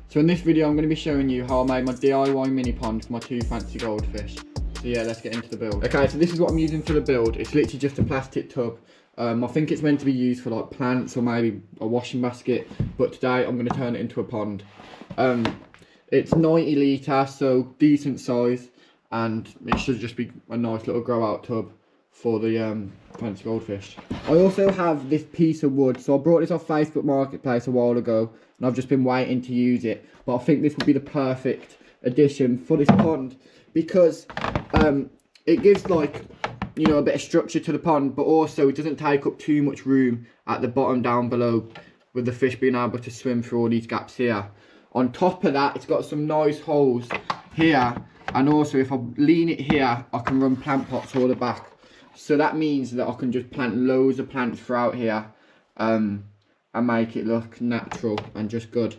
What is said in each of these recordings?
So in this video I'm going to be showing you how I made my DIY mini pond for my 2 fancy goldfish. So yeah, let's get into the build. Okay, so this is what I'm using for the build. It's literally just a plastic tub. I think it's meant to be used for like plants or maybe a washing basket, but today I'm going to turn it into a pond. It's 90 litre, so decent size, and it should just be a nice little grow out tub for the fancy goldfish. I also have this piece of wood, so I brought this off Facebook Marketplace a while ago, and I've just been waiting to use it, but I think this would be the perfect addition for this pond, because it gives, like, you know, a bit of structure to the pond, but also it doesn't take up too much room at the bottom down below, with the fish being able to swim through all these gaps here. On top of that, it's got some nice holes here, and also if I lean it here, I can run plant pots all the back. So that means that I can just plant loads of plants throughout here, and make it look natural and just good.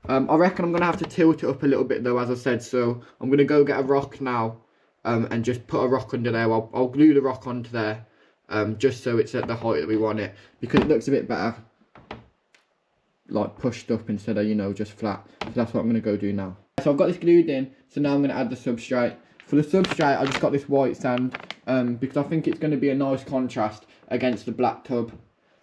I reckon I'm going to have to tilt it up a little bit though, as I said, so I'm going to go get a rock now, and just put a rock under there. I'll glue the rock onto there, just so it's at the height that we want it, because it looks a bit better like pushed up instead of, you know, just flat. So that's what I'm going to go do now. So I've got this glued in, so now I'm going to add the substrate. For the substrate, I just got this white sand, because I think it's going to be a nice contrast against the black tub,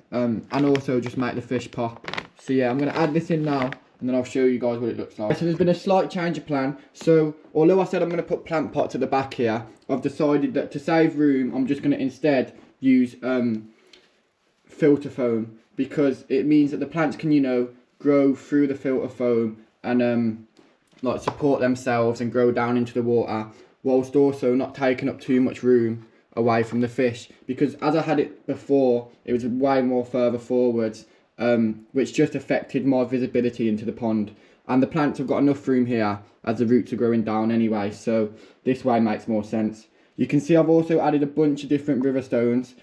and also just make the fish pop. So yeah, I'm going to add this in now, and then I'll show you guys what it looks like. So there's been a slight change of plan. So although I said I'm going to put plant pots at the back here, I've decided that to save room, I'm just going to instead use filter foam, because it means that the plants can, you know, grow through the filter foam and like support themselves and grow down into the water, whilst also not taking up too much room away from the fish. Because as I had it before, it was way more further forwards, which just affected my visibility into the pond. And the plants have got enough room here as the roots are growing down anyway, so this way makes more sense. You can see I've also added a bunch of different river stones,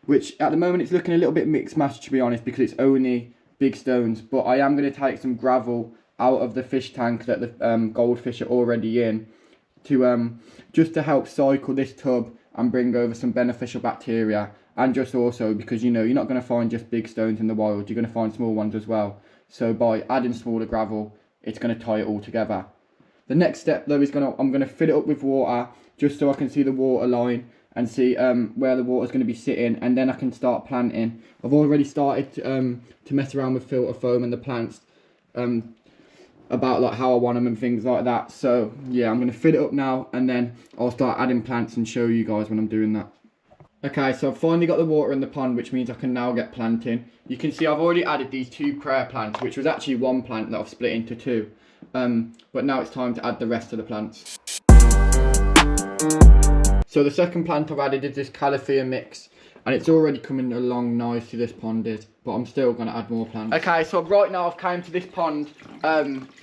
which at the moment it's looking a little bit mixed match, to be honest, because it's only big stones. But I am going to take some gravel out of the fish tank that the goldfish are already in, to just to help cycle this tub and bring over some beneficial bacteria, and just also because, you know, you're not going to find just big stones in the wild, you're going to find small ones as well. So by adding smaller gravel, it's going to tie it all together. The next step though is I'm going to fill it up with water, just so I can see the water line and see where the water's going to be sitting, and then I can start planting. I've already started to mess around with filter foam and the plants, about like how I want them and things like that. So yeah, I'm going to fill it up now, and then I'll start adding plants and show you guys when I'm doing that. Okay, so I've finally got the water in the pond, which means I can now get planting. You can see I've already added these 2 prayer plants, which was actually 1 plant that I've split into 2. But now it's time to add the rest of the plants. So the second plant I've added is this cauliflower mix, and it's already coming along nicely, this pond is, but I'm still going to add more plants. Okay, so right now I've came to this pond,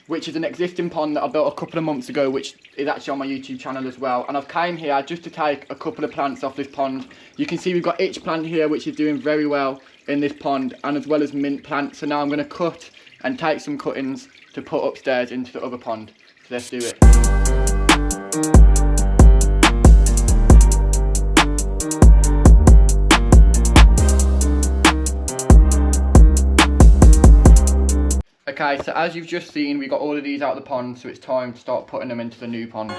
which is an existing pond that I built a couple of months ago, which is actually on my YouTube channel as well. And I've came here just to take a couple of plants off this pond. You can see we've got each plant here, which is doing very well in this pond, and as well as mint plants. So now I'm going to cut and take some cuttings to put upstairs into the other pond. So let's do it. Okay, so as you've just seen, we got all of these out of the pond, so it's time to start putting them into the new pond.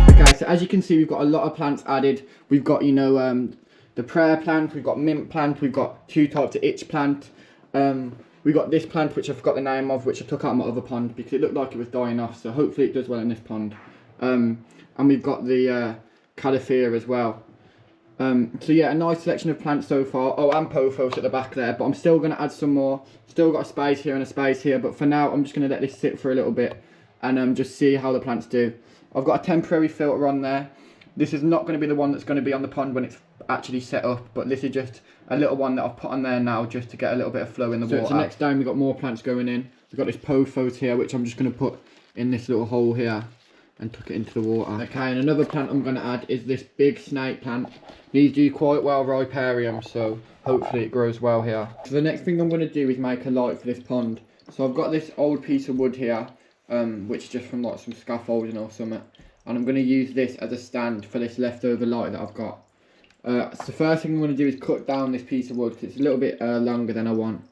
Okay, so as you can see, we've got a lot of plants added. We've got, you know, the prayer plant, we've got mint plant, we've got 2 types of itch plant. We got this plant, which I forgot the name of, which I took out of my other pond because it looked like it was dying off, so hopefully it does well in this pond. And we've got the cauliflower as well. So yeah, a nice selection of plants so far. Oh, and pothos at the back there, but I'm still going to add some more. Still got a space here and a space here, but for now I'm just going to let this sit for a little bit and just see how the plants do. I've got a temporary filter on there. This is not going to be the one that's going to be on the pond when it's actually set up, but this is just a little one that I've put on there now just to get a little bit of flow in the water. So next down we've got more plants going in. We've got this pothos here, which I'm just going to put in this little hole here and tuck it into the water. Okay, and another plant I'm going to add is this big snake plant. These do quite well riparium, so hopefully it grows well here. So the next thing I'm going to do is make a light for this pond. So I've got this old piece of wood here, which is just from like some scaffolding or something, and I'm going to use this as a stand for this leftover light that I've got. So the first thing I'm going to do is cut down this piece of wood because it's a little bit longer than I want,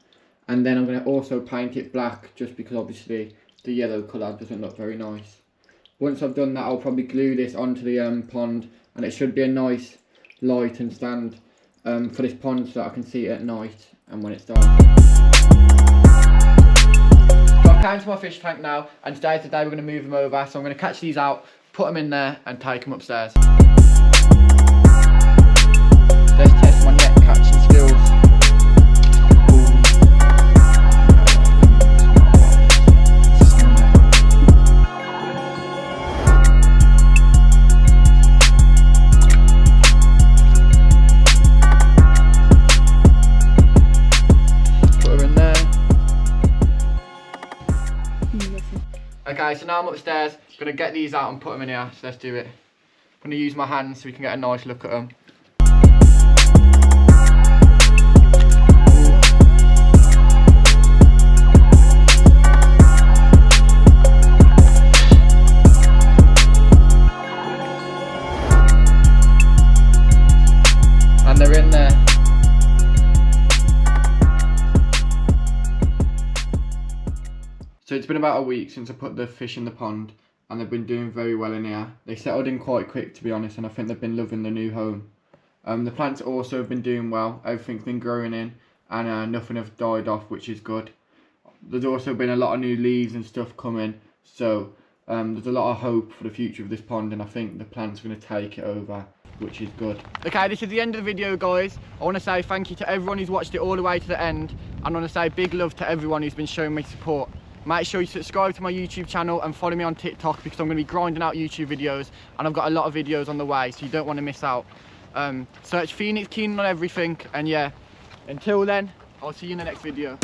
and then I'm going to also paint it black just because obviously the yellow colour doesn't look very nice. Once I've done that, I'll probably glue this onto the pond, and it should be a nice light and stand for this pond so that I can see it at night and when it's dark. So I've came to my fish tank now, and today's the day we're going to move them over, so I'm going to catch these out, put them in there and take them upstairs. Let's test my net catching skills. Okay, so now I'm upstairs, gonna get these out and put them in here, so let's do it. I'm gonna use my hands so we can get a nice look at them. And they're in there. So it's been about a week since I put the fish in the pond, and they've been doing very well in here. They settled in quite quick, to be honest, and I think they've been loving the new home. The plants also have been doing well. Everything's been growing in, and nothing has died off, which is good. There's also been a lot of new leaves and stuff coming, so there's a lot of hope for the future of this pond, and I think the plants are going to take it over, which is good. Okay, this is the end of the video, guys. I want to say thank you to everyone who's watched it all the way to the end, and I want to say big love to everyone who's been showing me support. Make sure you subscribe to my YouTube channel and follow me on TikTok, because I'm going to be grinding out YouTube videos, and I've got a lot of videos on the way, so you don't want to miss out. Search Phoenix Keenan on everything, and yeah, until then, I'll see you in the next video.